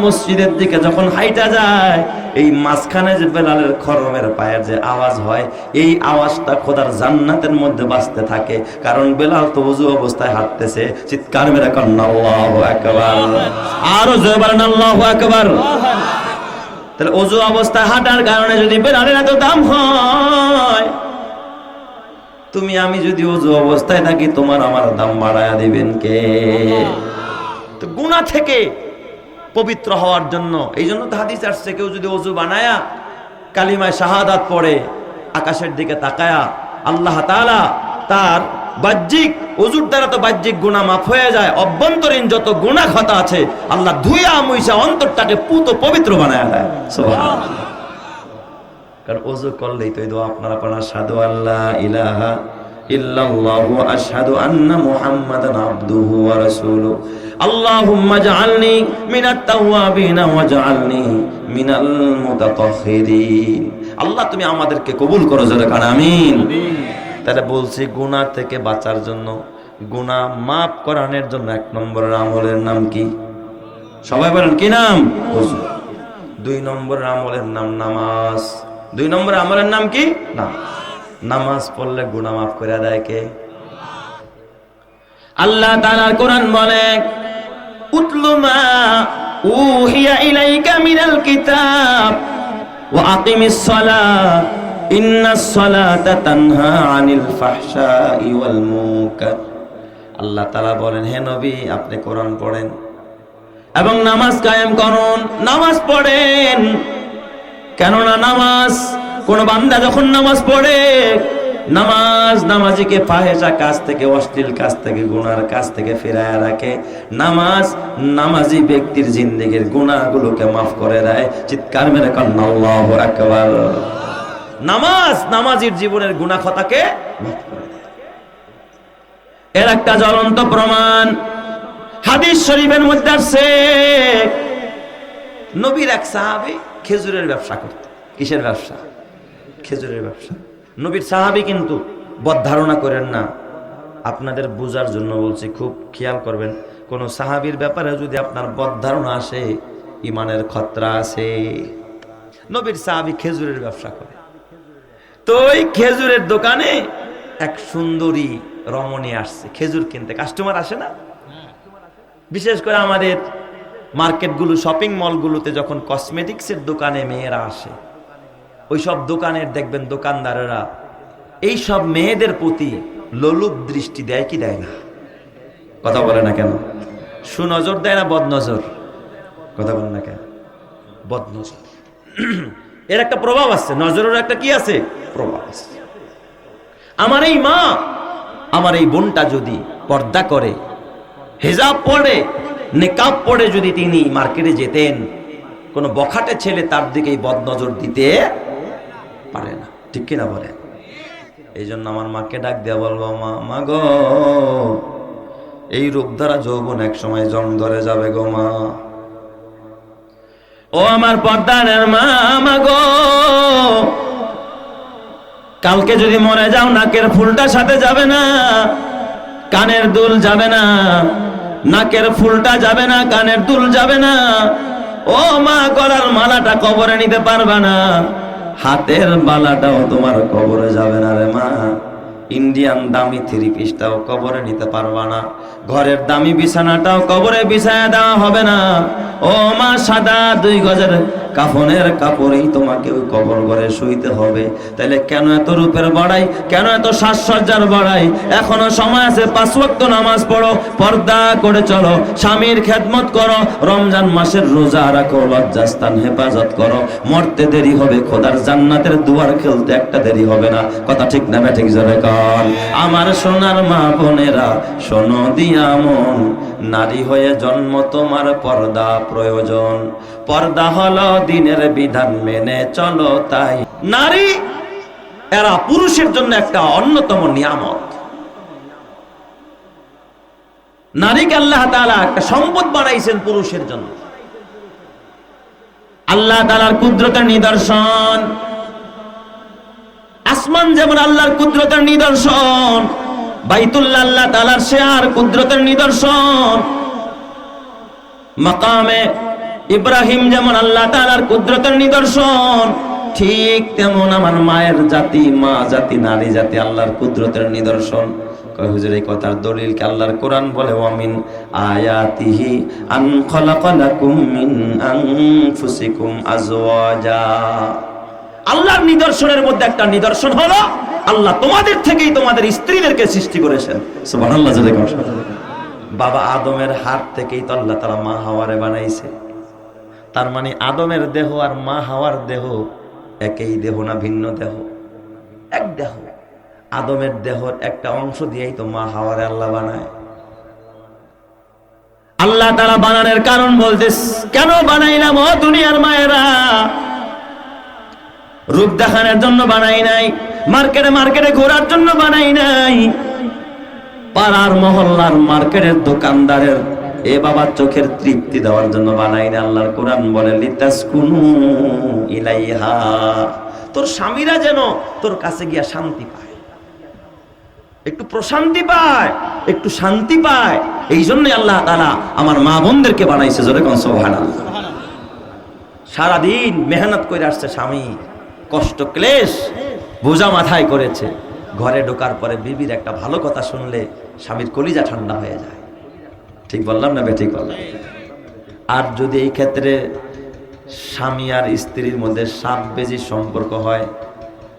মসজিদের দিকে যখন হাইটা যায়, এই মাঝখানে যে বেলালের খরমের পায়ের যে আওয়াজ হয়, এই আওয়াজটা খোদার জান্নাতের মধ্যে বাজতে থাকে। কারণ বেলাল তো ওযু অবস্থায় হাঁটতেছে। চিৎকার মেরে কন্না আল্লাহু আকবার, আরো জোরে বলেন আল্লাহু আকবার। তাহলে ওযু অবস্থায় হাঁটার কারণে যদি বেলালের এত দাম হয়, তুমি আমি যদি ওযু অবস্থায় থাকি তোমার আমার দাম বাড়ায়া দিবেন কে? তো গুনাহ থেকে পবিত্র হওয়ার জন্য এই জন্য তো হাদিস আসছে কেউ যদি ওযু বানায়া কালিমায়ে শাহাদাত পড়ে আকাশের দিকে তাকায়া আল্লাহ তাআলা তার বাহ্যিক ওযুর দ্বারা তো বাহ্যিক গুনাহ মাফ হয়ে যায়, অভ্যন্তরীণ যত গুনাহ খাতা আছে আল্লাহ ধুইয়া মুইসা অন্তরটাকে পুত পবিত্র বানায়া দেয়। সুবহানাল্লাহ। কারণ ওযু করলেই তো এই দোয়া আপনারা পড়েন আশহাদু আল্লা ইলাহা ইল্লাল্লাহু ওয়া আশহাদু আন্না মুহাম্মাদান আবদুহু ওয়া রাসূলুহু আল্লাহুম্মা জাআলনি মিনাত তাওয়াবিন ওয়া জাআলনি মিনাল মুতাতাহহিরিন। আল্লাহ তুমি আমাদেরকে কবুল করো, জোরে কান আমিন। তাহলে বলছি গুনাহ থেকে বাঁচার জন্য, গুনাহ মাফ করানোর জন্য 1 নম্বরের আমলের নাম কি? সবাই বলেন কি নাম? ওযু। 2 নম্বরের আমলের নাম নামাজ। 2 নম্বরের আমলের নাম কি? নামাজ পড়লে গুনাহ মাফ করে দেয় কে? আল্লাহ তাআলা কোরআন বলে উতলু মা উহিয়া ইলাইকা মিনাল কিতাব ওয়া আকিমিস সালাহ ইন্নাস সালাতা তানহা আনিল ফাহশাই ওয়াল মুনকার। আল্লাহ তাআলা বলেন হে নবী আপনি কোরআন পড়েন এবং নামাজ কায়েম করুন, নামাজ পড়েন। কেননা নামাজ, কোন বান্দা যখন নামাজ পড়ে, নামাজিকে ফাহেসা কাজ থেকে, অশ্লীল কাজ থেকে, গুনার কাজ থেকে ফিরায় রাখে। নামাজি ব্যক্তির জিন্দেগির গুনাহগুলোকে মাফ করে দেয়। চিৎকার মেরে কান্না আল্লাহু আকবার। নামাজির জীবনের গুনাহ খাতাকে মাফ করে দেয়। এর একটা জ্বলন্ত প্রমাণ হাদিস শরীফের মধ্যে আছে, নবীর এক সাহাবী খেজুরের ব্যবসা করত। কিসের ব্যবসা? খেজুরের ব্যবসা। নবীর সাহাবী কিন্তু বদ ধারণা করেন না, আপনাদের বোঝার জন্য বলছি, খুব খেয়াল করবেন। কোন সাহাবীর ব্যাপারে যদি আপনার বদ ধারণা আসে, ইমানের খতরা আছে। নবীর সাহাবী খেজুরের ব্যবসা করে। তো ওই খেজুরের দোকানে এক সুন্দরী রমণী আসছে খেজুর কিনতে। কাস্টমার আসে না? বিশেষ করে আমাদের মার্কেটগুলো, শপিং মলগুলোতে যখন কসমেটিক্সের দোকানে মেয়েরা আসে, ওই সব দোকানের দেখবেন দোকানদারেরা এই সব মেয়েদের প্রতি লোলুপ দৃষ্টি দেয় কি দেয় না? কথা বলে না কেন? সুনজর দেয় না বদনজর? কথা বলে না কেন? বদনজর। এর একটা প্রভাব আছে, নজরের একটা কি আছে? প্রভাব আছে। আমার এই মা, আমার এই বোনটা যদি পর্দা করে, হিজাব পরে, নিকাব পরে যদি তিনি মার্কেটে যেতেন, কোন বখাটে ছেলে তার দিকে বদনজর দিতে পারে না। ঠিক কিনা বলে? এই জন্য আমার মাকে ডাক দিয়া বলবো, মা গো, এই রূপধারা যৌবন এক সময় জং ধরে যাবে গো মা। ও আমার পর্দানের মা গো, কালকে যদি মরে যাও নাকের ফুলটা সাথে যাবে না, কানের দুল যাবে না। নাকের ফুলটা যাবে না, কানের দুল যাবে না। ও মা, গলার মালাটা কবরে নিতে পারবে না, হাতের বালাটাও তোমার কবরে যাবে না রে মা। ইন্ডিয়ান দামি 3 পিসটাও কবরে নিতে পারবা না। ঘরের দামি বিছানাটাও কবরে বিছায়া দেওয়া হবে না। ও মা, সাদা 2 গজের কাফনের কাপড়েই তোমাকে ওই কবর ঘরে শুইতে হবে। তাহলে কেন এত রূপের বড়াই, কেন এত সাজসজ্জার বড়াই? এখনো সময় আছে, 5 ওয়াক্ত নামাজ পড়ো, পর্দা করে চলো, স্বামীর খেদমত করো, রমজান মাসের রোজা রাখো, লজ্জাস্থান হেফাজত করো। মরতে দেরি হবে, খোদার জান্নাতের দুয়ার খেলতে একটা দেরি হবে না। কথা ঠিক না ঠিক জোরে কর। আমার সোনার মা বোনেরা শোনো দিয়া মন, নারী হয়ে জন্ম তোমার পর্দা প্রয়োজন। পর্দা হলো দিনের বিধান, মেনে চলো তাই। নারী এরা পুরুষের জন্য একটা অন্যতম নিয়ামত। নারীকে আল্লাহ তাআলা একটা সম্পদ বানাইছেন পুরুষের জন্য। আল্লাহ তাআলার কুদরতের নিদর্শন। আসমান যেমন আল্লাহর কুদরতের নিদর্শন, বাইতুল্লাহ আল্লাহ তাআলার শেয়ার কুদরতের নিদর্শন। মাকামে ইব্রাহিম যেমন আল্লাহ তাআলার কুদরতের নিদর্শন, ঠিক তেমন আমার মায়ের জাতি, মা জাতি, নারী জাতি আল্লাহর কুদরতের নিদর্শন। কয় হুজুর এই কথার দলিল কি? আল্লাহর কোরআন বলে ওয়ামিন আয়াতিহি আন খালাকালাকুম মিন আনফুসিকুম আজওয়াজা। আল্লাহর নিদর্শনের মধ্যে একটা নিদর্শন হলো আল্লাহ তোমাদের থেকেই তোমাদের স্ত্রীদেরকে সৃষ্টি করেছেন। সুবহানাল্লাহ। বাবা আদমের হাত থেকেই তো আল্লাহ তাআলা মা হাওয়ারে বানাইছে। তার মানে আদমের দেহ আর মা হাওয়ার দেহ একই দেহ না ভিন্ন দেহ? এক দেহ। আদমের দেহর একটা অংশ দিয়েই তো মা হাওয়ারে আল্লাহ বানায়। আল্লাহ তাআলা বানানোর কারণ বলতেছ, কেন বানাইলাম ও দুনিয়ার মায়েরা? রূপ দেখানোর জন্য বানাই নাই, মার্কেটে মার্কেটে ঘোরার জন্য বানাই নাই, পাড়ার মহল্লার মার্কেটের দোকানদারের এ বাবা চোখের তৃপ্তি দেওয়ার জন্য বানাই না। আল্লাহর কোরআন বলে লিতাসকুনু ইলাইহা, তোর স্বামীরা যেন তোর কাছে গিয়া শান্তি পায়, একটু প্রশান্তি পায়, একটু শান্তি পায়। এই জন্যই আল্লাহ তাআলা আমার মা বোনদেরকে বানাইছে। জোরে কোন সুবহানাল্লাহ। সারাদিন মেহনত করে আসছে স্বামী, কষ্ট ক্লেশ বোঝা মাথায় করেছে, ঘরে ঢোকার পরে বিবির একটা ভালো কথা শুনলে স্বামীর কলিজা ঠান্ডা হয়ে যায়। ঠিক বললাম না বেঠিক বললাম? আর যদি এই ক্ষেত্রে স্বামী আর স্ত্রীর মধ্যে সাপ বেজির সম্পর্ক হয়,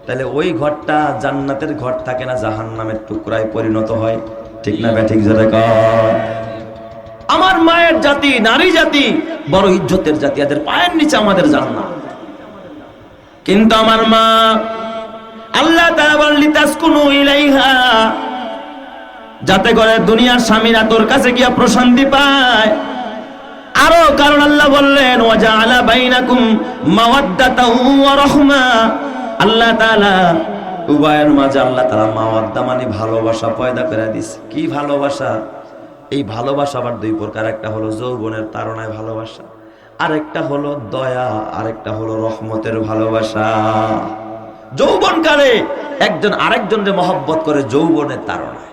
তাহলে ওই ঘরটা জান্নাতের ঘর থাকে না, জাহান্নামের টুকরায় পরিণত হয়। ঠিক না বেঠিক জোরে কর। আমার মায়ের জাতি, নারী জাতি বড় ইজ্জতের জাতি, এদের পায়ের নিচে আমাদের জান্নাত। কিন্তু আমার মা, আল্লাহ তাআলা বলেন লিতাসকুনু ইলাইহা, যাতে করে দুনিয়ার স্বামীরা তোর কাছে গিয়া প্রশান্তি পায়। আরো কারণ আল্লাহ বললেন ওয়াজআলা বাইনাকুম মাওয়াদ্দাতাও ওয়া রাহমা, আল্লাহ তাআলা উভয়ের মাঝে আল্লাহ তাআলা মাওয়াদ্দা মানে ভালোবাসা পয়দা করে দিয়েছে। কি ভালোবাসা? এই ভালোবাসা আবার দুই প্রকার, একটা হলো যৌবনের তাড়নায় ভালোবাসা, আরেকটা হলো দয়া, আরেকটা হলো রহমতের ভালোবাসা। যৌবনকালে একজন আরেকজনকে মহব্বত করে যৌবনের তাড়নায়।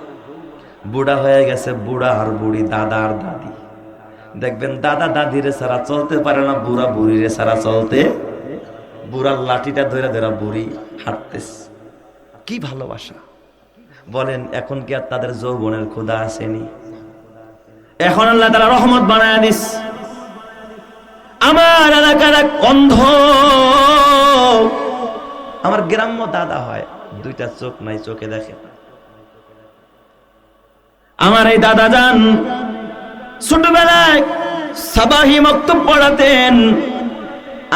বুড়া হয়ে গেছে বুড়া আর বুড়ি, দাদা আর দাদি, দেখবেন দাদা দাদিরে ছাড়া চলতে পারে না, বুড়া বুড়িরে ছাড়া চলতে, বুড়ার লাঠিটা ধরে ধরে বুড়ি হাঁটতেছে। কি ভালোবাসা বলেন! এখন কি আর তাদের যৌবনের ক্ষুধা আসেনি? এখন আল্লাহ তাআলা রহমত বানায় দিস। আমার এলাকার এক অন্ধ, আমার গ্রাম্য দাদা হয়, দুইটা চোখ নাই, চোখে দেখে না। আমার এই দাদা যান ছোটবেলায় সাবাহি মাকতুব পড়াতেন,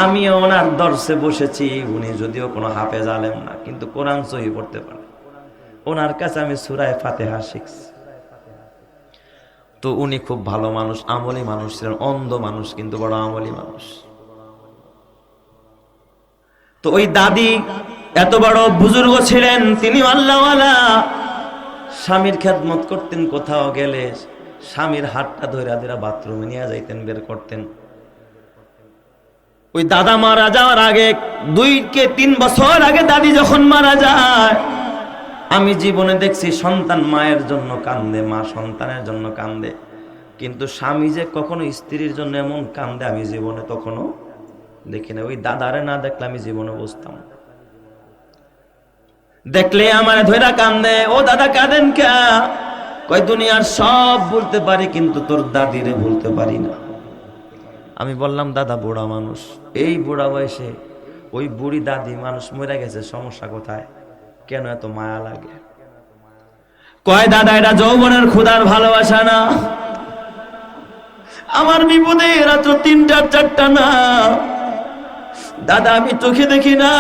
আমিও ওনার দর্শে বসেছি। উনি যদিও কোনো হাফেজ আলেম না, কিন্তু কোরআন সহি পড়তে পারে। ওনার কাছে আমি সূরা ফাতিহা শিখছি। তো উনি খুব ভালো মানুষ, আমলি মানুষ ছিলেন, অন্ধ মানুষ কিন্তু বড় আমলি মানুষ। তো ওই দাদি এত বড় বুজুর্গ ছিলেন, তিনি আল্লাহওয়ালা, স্বামীর খেদমত করতেন। কোথাও গেলে স্বামীর হাতটা ধরে ধরে বাথরুমে নিয়ে যাইতেন, বের করতেন। ওই দাদা মারা যাওয়ার আগে 2-3 বছর আগে দাদি যখন মারা যায়, আমি জীবনে দেখছি সন্তান মায়ের জন্য কান্দে, মা সন্তানের জন্য কান্দে, কিন্তু স্বামী যে কখনো স্ত্রীর জন্য এমন কান্দে আমি জীবনে তখনও দেখি না। ওই দাদারে না দেখলে আমি জীবনে বুঝতাম। দেখলে আমার ধৈরা কান্দে, ও দাদা কাঁদেন কে? কয় দুনিয়ার সব ভুলতে পারি কিন্তু তোর দাদিরে ভুলতে পারি না। আমি বললাম দাদা বুড়া মানুষ, এই বুড়া বয়সে ওই বুড়ি দাদি মানুষ মরে গেছে, সমস্যা কোথায়, কেন এত মায়া লাগে? কয় দাদা এটা যৌবনের ক্ষুধার ভালোবাসা না, আমার বিপদে রাত্র ৩টা ৪টা না দাদা, আমি চোখে দেখি না,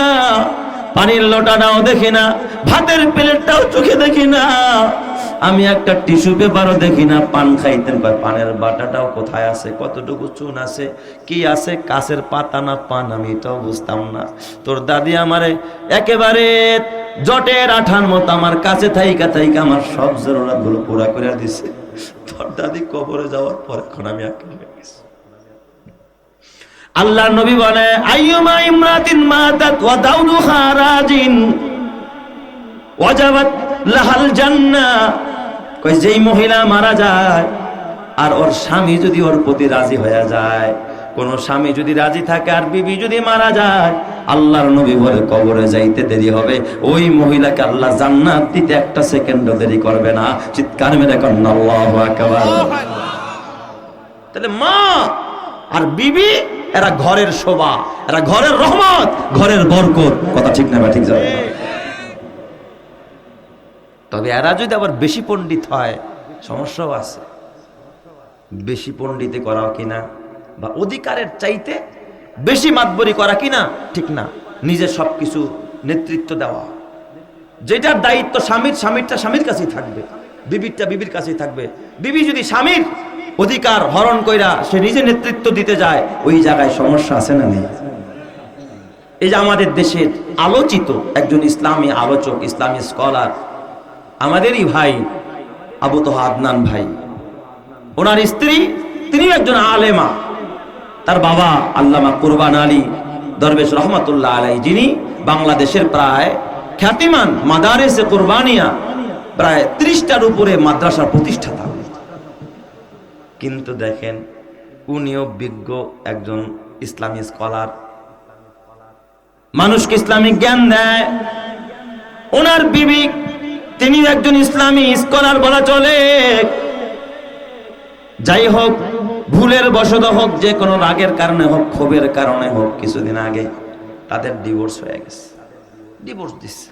পানির লোটাটাও দেখি না, ভাতের প্লেটটাও চোখে দেখি না, আমি একটা টিস্যু পেপারও দেখি না। পান খাইতেন, পানের বাটাটাও কোথায় আছে, কতটুকু চুন আছে, কি আছে, কাছের পাতা না পান, আমি এটাও বুঝতাম না। তোর দাদি আমারে একেবারে জটের আঠার মতো আমার কাছে থাইকা থাইকা আমার সব জরুরত গুলো পুরা করে দিছে। তোর দাদি কবরে যাওয়ার পর এখন আমি একা হয়ে গেছি। আল্লাহর নবী বলে আইয়ুমা ইমরাতিন মাতাত ওয়া দাউদুহা রাজিন ওয়াজাবাত লাহাল জান্নাহ, কই যেই মহিলা মারা যায় আর ওর স্বামী যদি ওর প্রতি রাজি হয়ে যায়, কোন স্বামী যদি রাজি থাকে আর বিবি যদি মারা যায়, আল্লাহর নবী বলে কবরে যাইতে দেরি হবে, ওই মহিলাকে আল্লাহ জান্নাত দিতে একটা সেকেন্ডও দেরি করবে না। চিৎকার মেরে কন্না আল্লাহু আকবার। তাহলে মা আর বিবি এরা ঘরের শোভা, এরা ঘরের রহমত, ঘরের বরকত। কথা ঠিক না ঠিক যাবে? তবে এরা যদি আবার বেশি পণ্ডিত হয় সমস্যাও আছে। বেশি পণ্ডিতি করা কিনা বা অধিকারের চাইতে বেশি মাতবরি করা কিনা ঠিক না। নিজের সবকিছু নেতৃত্ব দেওয়া, যেটার দায়িত্ব স্বামীর, স্বামীরটা স্বামীর কাছেই থাকবে, বিবিরটা বিবির কাছেই থাকবে। বিবি যদি স্বামীর অধিকার হরণ কইরা সে নিজে নেতৃত্ব দিতে যায়, ওই জায়গায় সমস্যা আছে না নেই? এই যে আমাদের দেশের আলোচিত একজন ইসলামী আলোচক, ইসলামী স্কলার, আমাদেরই ভাই আবু তোহা আদনান ভাই, ওনার স্ত্রী তিনিও একজন আলেমা, তার বাবা আল্লামা কুরবান আলী দরবেশ রহমাতুল্লাহ আলাইহি, যিনি বাংলাদেশের প্রায় খ্যাতিমান মাদারেসে কুরবানিয়া প্রায় 30টার উপরে মাদ্রাসার প্রতিষ্ঠাতা। কিন্তু দেখেন উনিও বিজ্ঞ একজন ইসলামী স্কলার, মানুষকে ইসলামিক জ্ঞান দেয়। ওনার বিবি তিনি একজন ইসলামী স্কলার বলা চলে। যাই হোক, ভুলের বশত হোক, যে কোনো রাগের কারণে হোক, ক্ষোভের কারণে হোক, কিছুদিন আগে তাদের ডিভোর্স হয়ে গেছে, ডিভোর্স দিচ্ছে।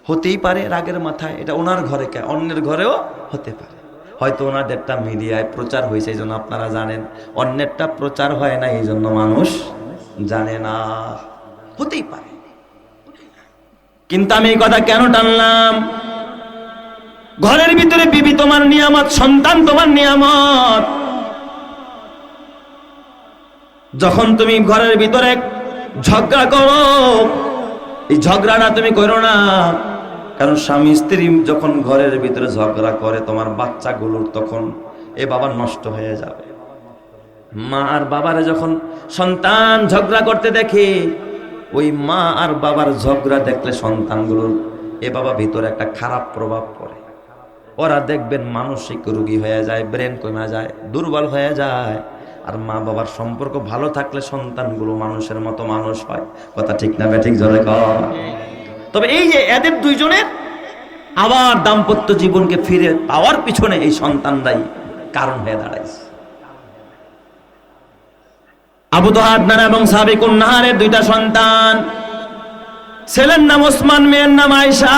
হতেই পারে রাগের মাথায়, এটা ওনার ঘরে কে, অন্যের ঘরেও হতে পারে। হয়তো ওনাদেরটা মিডিয়ায় প্রচার হয়েছে এই জন্য আপনারা জানেন, অন্যেরটা প্রচার হয় না এই জন্য মানুষ জানে না, হতেই পারে। কিন্তু আমি এই কথা কেন টানলাম? ঘরের ভিতরে বিবি তোমার নিয়ামত, সন্তান তোমার নিয়ামত। যখন তুমি ঘরের ভিতরে ঝগড়া করো, এই ঝগড়াটা তুমি করো না, কারণ স্বামী স্ত্রী যখন ঘরের ভিতরে ঝগড়া করে, তোমার বাচ্চাগুলোর তখন এ বাবা নষ্ট হয়ে যাবে। মা আর বাবারে যখন সন্তান ঝগড়া করতে দেখে, ওই মা আর বাবার ঝগড়া দেখলে সন্তানগুলোর এ বাবা ভিতরে একটা খারাপ প্রভাব পড়ে। ওরা দেখবেন মানসিক রোগী হয়ে যায়, ব্রেন কমে যায়, দুর্বল হয়ে যায়। আর মা বাবার সম্পর্ক ভালো থাকলে সন্তানগুলো মানুষের মতো মানুষ হয়। কথা ঠিক না ঠিক জোরে কর। তবে এই যে এদের দুইজনের আবার দাম্পত্য জীবনকে ফিরে পাওয়ার পিছনে এই সন্তানরাই কারণ হয়ে দাঁড়াইছে। আবু তোহা আদনান এবং সাবিকুন নাহারের 2টা সন্তান, ছেলের নাম ওসমান, মেয়ের নাম আয়েশা।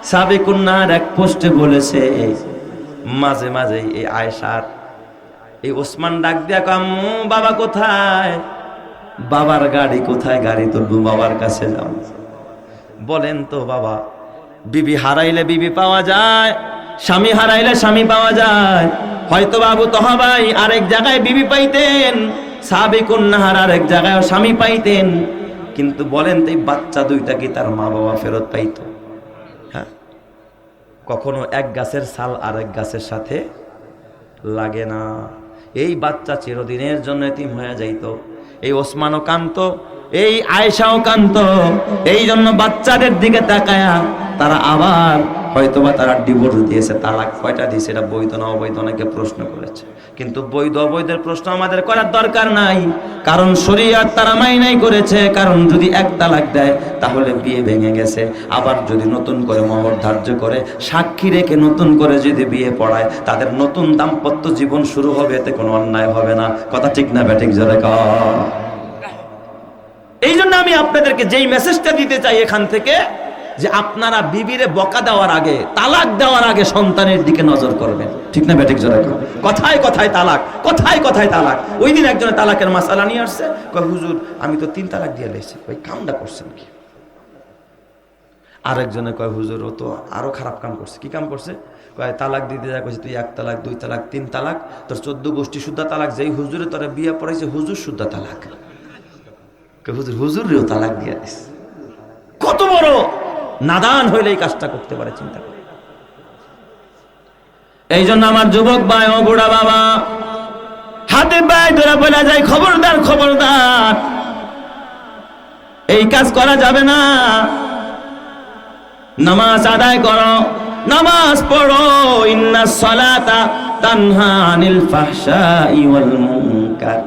সাবিকুন নাহার এক পোস্টে বলেছে, মাঝে মাঝে এই আয়েশার এই ওসমান ডাক দিয়া আম্মু বাবা কোথায়, বাবার গাড়ি কোথায়, গাড়ি তুলবো, বাবার কাছে যাও। বলেন তো বাবা, বিবি হারাইলে বিবি পাওয়া যায়, স্বামী হারাইলে স্বামী পাওয়া যায়। হয়তো আবু তোহা ভাই আরেক জায়গায় বিবি পাইতেন, সাবিকুন নাহার আরেক জায়গায় স্বামী পাইতেন, কিন্তু বলেন তো এই বাচ্চা 2টা কি তার মা বাবা ফেরত পাইতো? হ্যাঁ, কখনো এক গাছের ছাল আরেক গাছের সাথে লাগে না। এই বাচ্চা চিরদিনের জন্য এতিম হয়ে যাইতো। এই ওসমানও কান্ত, এই আয়েশাও কান্ত। এই জন্য বাচ্চাদের দিকে তাকায়া তারা আবার হয়তোবা তারা ডিভোর্স দিয়েছে, তালাক কয়টা দিয়েছে, এটা বৈধ না অবৈধ অনেকে প্রশ্ন করেছে। কিন্তু বৈধ অবৈধের প্রশ্ন আমাদের করার দরকার নাই, কারণ শরীয়ত তারা মাইনাই করেছে। কারণ যদি এক তালাক দেয় তাহলে বিয়ে ভেঙে গেছে, আবার যদি নতুন করে মোহর ধার্য করে সাক্ষী রেখে নতুন করে যদি বিয়ে পড়ায়, তাদের নতুন দাম্পত্য জীবন শুরু হবে, এতে কোনো অন্যায় হবে না। কথা ঠিক না ব্যাঠিক জোরে কর। এই জন্য আমি আপনাদেরকে যেই মেসেজটা দিতে চাই এখান থেকে, যে আপনারা বিবিরে বকা দেওয়ার আগে, তালাক দেওয়ার আগে সন্তানের দিকে নজর করবেন। ঠিক না ব্যাঠিক জোরে কর। কথায় কথায় তালাক, কথায় কথায় তালাক। ওই দিন একজনে তালাকের মাসালা নিয়ে আসছে, কয় হুজুর আমি তো 3 তালাক দিয়ে লেছি, ওই কামটা করছেন কি? আরেকজনে কয় হুজুর ও তো আরো খারাপ কাম করছে। কি কাম করছে? কয় তালাক দিতে যা কইছে তুই 1 তালাক 2 তালাক 3 তালাক, তোর 14 গোষ্ঠী শুদ্ধা তালাক, যেই হুজুরে তোরা বিয়ে পড়াইছে হুজুর শুদ্ধা তালাক। হুজুর হুজুরেও তালাক দিয়ে দিস। কত বড় নাদান হইলে এই কাজটা করতে পারে, চিন্তা করে। এই জন্য আমার যুবক ভাই ও বুড়া বাবা, হাতে পায়ে ধরে বলা যায় খবরদার খবরদার, এই কাজ করা যাবে না। নামাজ আদায় করো, নামাজ পড়ো। ইন্নাস সালাতা তানহা আনিল ফাহশাই ওয়াল মুনকার।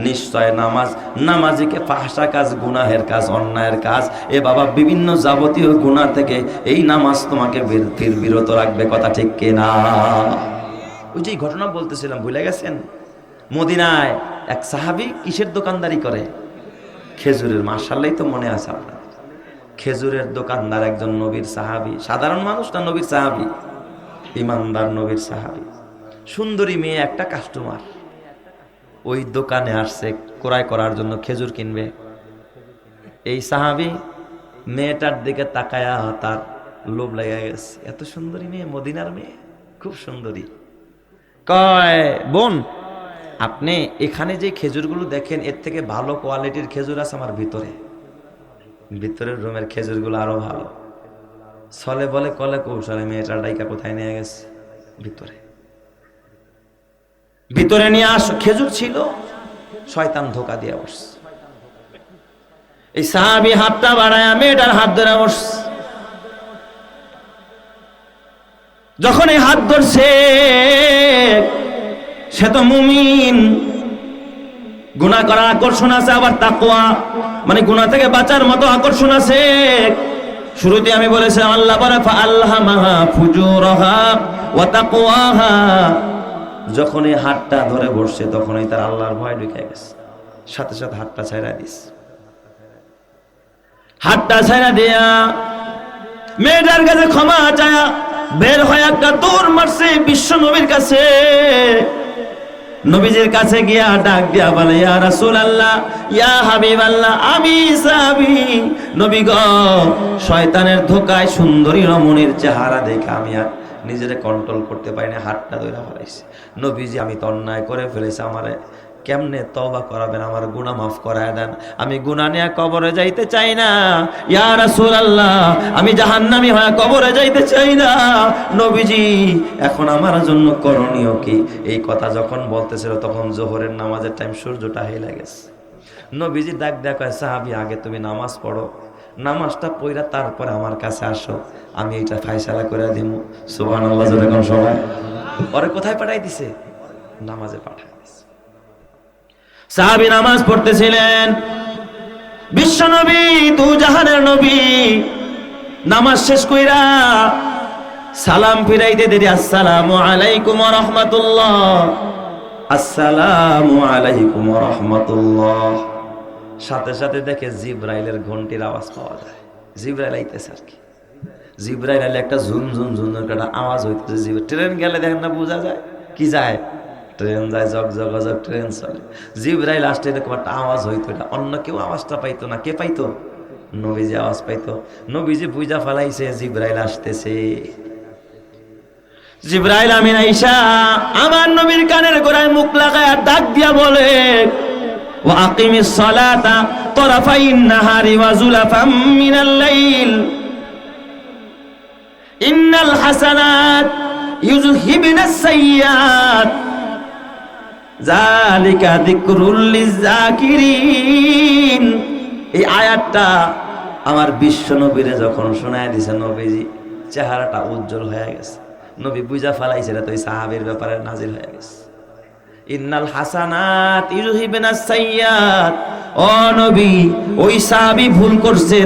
নিশ্চয় নামাজ, নামাজিকে ফাহশা কাজ, গুনাহের কাজ, অন্যায়ের কাজ, এ বাবা বিভিন্ন যাবতীয় গুনাহ থেকে এই নামাজ তোমাকে বিরত রাখবে। কথা ঠিক কিনা? ওই যে ঘটনা বলতেছিলাম, ভুলে গেছেন? মদিনায় এক সাহাবী কিসের দোকানদারি করে? খেজুরের। মাশাআল্লাহ, তো মনে আছে আপনার। খেজুরের দোকানদার একজন নবীর সাহাবী, সাধারণ মানুষ না, নবীর সাহাবী, ইমানদার নবীর সাহাবী। সুন্দরী মেয়ে একটা কাস্টমার ওই দোকানে আসছে ক্রয় করার জন্য, খেজুর কিনবে। এই সাহাবী মেয়েটার দিকে তাকায়া তার লোভ লেগে গেছে। এত সুন্দরী মেয়ে, মদিনার মেয়ে, খুব সুন্দরী। কয় বোন, আপনি এখানে যে খেজুরগুলো দেখেন, এর থেকে ভালো কোয়ালিটির খেজুর আছে আমার ভিতরে। ভিতরের রুমের খেজুরগুলো আরো ভালো। ছলে বলে কলে কৌশলে মেয়েটার ডাইকা কোথায় নিয়ে গেছে? ভিতরে। ভিতরে নিয়ে আস, খেজুর ছিল, শয়তান ধোকা দিয়ে বসছে। এই সাহাবী হাতটা বাড়ায় মেয়েটার হাত ধরে বসছে। যখন এই হাত ধরছে, সে তো মুমিন, গুনাহ করার আকর্ষণ আছে, আবার তাকওয়া মানে গুনাহ থেকে বাঁচার মতো আকর্ষণ আছে। শুরুতে আমি বলেছিলাম আল্লাহ বলে ফাআলহামাহা ফুজুরাহা ওয়া তাকওয়াহা। যখন এই হাতটা ধরে বসছে তখনই তার আল্লাহর ভয় ঢুকে গেছে, সাথে সাথে হাতটা ছাইড়া দিস। হাতটা ছাইড়া দিয়া মেয়েটার কাছে ক্ষমা চায়া বের হয়ে একটা দৌড় মারছে বিশ্ব নবীর কাছে। নবীজির কাছে গিয়া ডাক দিয়া বলে, ইয়া রাসূলুল্লাহ, ইয়া হাবিবাল্লাহ, আমি সাহাবী। নবী গো, শয়তানের ধোকায় সুন্দরী রমণীর চেহারা দেখে আমি আর নিজেরে কন্ট্রোল করতে পারি না, হাতটা ধরে ফেলাইছি। নবীজি, আমি তো অন্যায় করে ফেলেছি, আমারে কেমনে তওবা করাবেন, আমার গুনাহ মাফ করায় দেন, আমি গুনাহ নিয়ে কবরে যাইতে চাই না। ইয়া রাসূলুল্লাহ, আমি জাহান্নামী হয়ে কবরে যাইতে চাই না। নবীজি, এখন আমার জন্য করণীয় কি? এই কথা যখন বলতেছিল তখন যোহরের নামাজের টাইম, সূর্যটা হেলে গেছে। নবীজি ডাক দেয়া কয়, সাহাবী, আগে তুমি নামাজ পড়ো, নামাজটা পড়া তারপরে আমার কাছে আসো, আমি এটা ফায়সালা করে দিব। সুবহানাল্লাহ, যখন সবাই পরে কোথায় পাঠাই দিছে? নামাজে পাঠাই দিছে। সাহাবী নামাজ পড়তেছিলেন, বিশ্ব নবী, দু জাহানের নবী, নামাজ শেষ কইরা সালাম ফিরাইতে দেরি, আসসালামু আলাইকুম ওয়া রাহমাতুল্লাহ, আসসালামু আলাইকুম ওয়া রাহমাতুল্লাহ। সাথে সাথে দেখে জিবরাইলের ঘন্টির আওয়াজ পাওয়া যায়। জিবরাইল আইতেছে আর কি। জিবরাইল আইলে একটা ঝুন ঝুন ঝুনের একটা আওয়াজ হইতেছে। ট্রেন গেলে দেখেন না, বোঝা যায় কি যায়, ট্রেন যায়, জগ জগ জগ ট্রেন চলে। জিবরাইল আসতে এরকম একটা আওয়াজ হইতো, এটা অন্য কেউ আওয়াজটা পাইতো না। কে পাইতো? নবীজি আওয়াজ পাইতো। নবীজি বুঝা ফেলাইছে জিবরাইল আসতেছে। জিবরাইল আমিন আইসা আমার নবীর কানের গোড়ায় মুখ লাগায় ডাক দিয়া বলে, ওয়া আকিমিস সালাতা তরাফাইন নাহারি ওয়া যুলাফাম মিনাল লাইল ইন্নাল হাসানাত ইউযহিবুনাস সাইয়্যাত যালিকা যিকরুল লিযাকিরিন। এই আয়াতটা আমার বিশ্ব নবীরে যখন শোনায় দিছে, নবীজি চেহারাটা উজ্জ্বল হয়ে গেছে। নবী বুঝা ফেলাইছে এটা তো ওই সাহাবীর ব্যাপারে নাজিল হয়ে গেছে। ইন্নাল হাসানাত ইউযহিবনাস সাইয়্যাত। ও নবী, ওই সাহাবী ভুল করছে,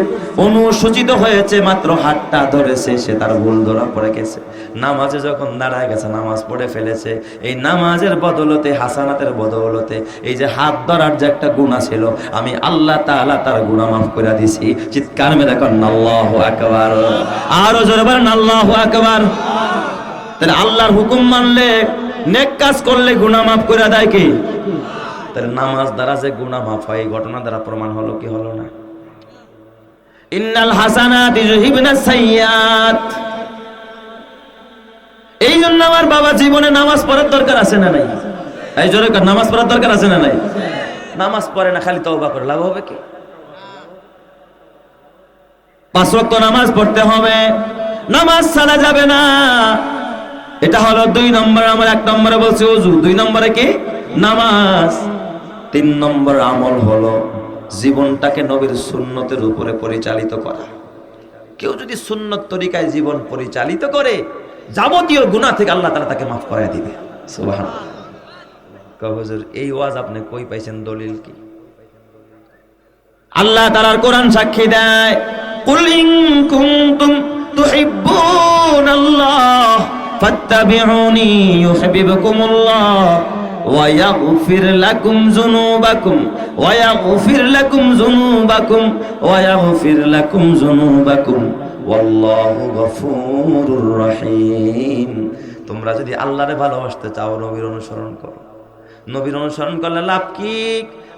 অনুসূচিত হয়েছে, মাত্র হাতটা ধরেছে, সে তার ভুল ধরা পড়ে গেছে। নামাজে যখন দাঁড়ায় গেছে, নামাজ পড়ে ফেলেছে। এই নামাজের বদলতে, হাসানাতের বদলতে, এই যে হাত ধরার যে একটা গুনাহ ছিল, আমি আল্লাহ তাআলা তার গুনাহ মাফ করে দিছি। চিৎকার মেরে কন আল্লাহু আকবার। আরো জোরে বলেন আল্লাহু আকবার। তাহলে আল্লাহর হুকুম মানলে, নেক কাজ করলে গুনাহ মাফ করে দেয় কি? তাহলে নামাজ দ্বারা যে গুনাহ মাফ হয়, এই ঘটনা দ্বারা প্রমাণ হলো কি হলো না? ইন্নাল হাসানাত ইউযহিবনাস সাইয়্যাত। এই জন্য আমার বাবা জীবনে নামাজ পড়ার দরকার আছে না নাই? এই জোরে কর, নামাজ পড়ার দরকার আছে না নাই? নামাজ পড়ে না, খালি তওবা করে লাভ হবে কি? 5 ওয়াক্ত নামাজ পড়তে হবে, নামাজ ছাড়া যাবে না। এটা হলো 2 নম্বর। আমার 1 নম্বরে বলছি ওযু, 2 নম্বরে কি? নামাজ। 3 নম্বর আমল হলো জীবনটাকে নবীর সুন্নতের উপরে পরিচালিত করা। কেউ যদি সুন্নত তরিকায় জীবন পরিচালিত করে, যাবতীয় গুনাহ থেকে আল্লাহ তাআলা তাকে মাফ করে দিবে। সুবহানাল্লাহ। কও হুজুর, এই ওয়াজ আপনি কই পাইছেন? দলিল কি? আল্লাহ তাআলার কোরআন সাক্ষী দেয়, কুল ইন কুনতুম তুহিব্বুনাল্লাহ ফাত্তাবিউনি ইউহিব্বুকুমুল্লাহ ওয়া ইয়াগফির লাকুম যুনুবাকুম ওয়া ইয়াগফির লাকুম যুনুবাকুম ওয়া ইয়াগফির লাকুম যুনুবাকুম ওয়াল্লাহু গফুরুর রহিম। তোমরা যদি আল্লাহরে ভালোবাসতে চাও, নবীর অনুসরণ করো। নবীর অনুসরণ করলে লাভ কি?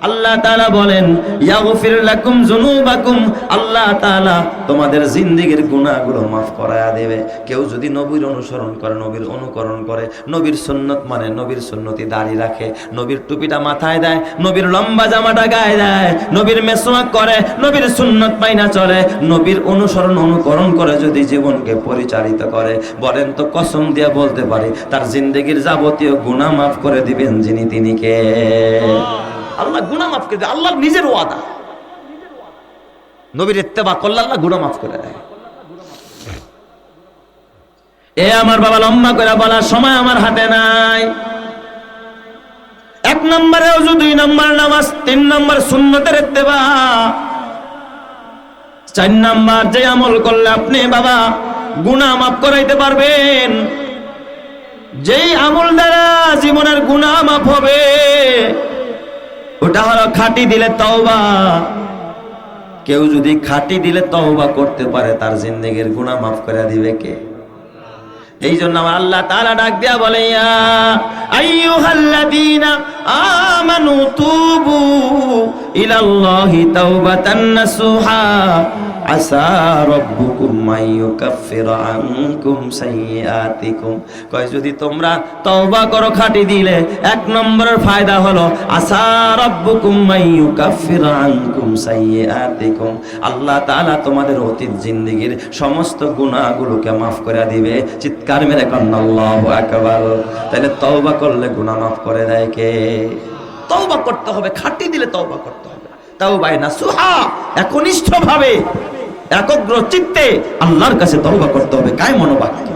আল্লাহ তাআলা বলেন, ইয়াগফির লাকুম যুনুবাকুম। আল্লাহ তাআলা তোমাদের জিন্দেগীর গুনাহগুলো মাফ করায়া দেবে। কেউ যদি নবীর অনুসরণ করে, নবীর অনুকরণ করে, নবীর সুন্নত মানে, নবীর সুন্নতি দাড়ি রাখে, নবীর টুপিটা মাথায় দেয়, নবীর লম্বা জামাটা গায়ে দেয়, নবীর মেসওয়াক করে, নবীর সুন্নত মাইনা চলে, নবীর অনুসরণ অনুকরণ করে যদি জীবনকে পরিচালিত করে, বলেন তো কসম দিয়ে বলতে পারি তার জিন্দেগীর যাবতীয় গুনাহ মাফ করে দিবেন যিনি, তিনি কে? আল্লাহ গুনাহ মাফ করে দেয়, আল্লাহর নিজের ওয়াদা। নবীর ইত্তেবা করলে আল্লাহ গুনাহ মাফ করে দেয়। এ আমার বাবা, লম্বা করে বলার সময় আমার হাতে নাই। 1 নম্বরে ওযু, 2 নম্বর নামাজ, 3 নম্বর সুন্নতের ইত্তেবা, 4 নম্বর যে আমল করলে আপনি বাবা গুনাহ মাফ করাইতে পারবেন, যেই আমল দ্বারা জীবনের গুনাহ মাফ হবে, ওটা হলো খাঁটি দিলে তওবা। কেউ যদি খাঁটি দিলে তওবা করতে পারে, তার জিন্দেগীর গুনাহ মাফ করে দিবে কে? এই জন্য আমার আল্লাহ তাআলা ডাক দিয়া বলে, ইয়া আইয়ুহাল্লাযীনা আমানু তুবু ইলাল্লাহি তাওবাতান নাসুহা আসা রাব্বুকুম আইয়ুকাফিরা আনকুম সাইয়্যাতিকুম। কয় যদি তোমরা তওবা করো খাঁটি দিলে, 1 নম্বরের ফায়দা হলো আসা রাব্বুকুম আইয়ুকাফিরা আনকুম সাইয়্যাতিকুম। আল্লাহ তাআলা তোমাদের অতীত জিন্দেগীর সমস্ত গুনাহগুলোকে মাফ করে দিবে। চিৎকার মেরে কন্না আল্লাহু আকবার। তাহলে তওবা করলে গুনাহ মাফ করে দেয় কে? তওবা করতে হবে, খাঁটি দিলে তওবা করতে হবে। তাওবায়ে নাসুহা, একনিষ্ঠভাবে, একগ্র চিত্তে আল্লাহর কাছে তওবা করতে হবে, কায় মনোবাক্যে।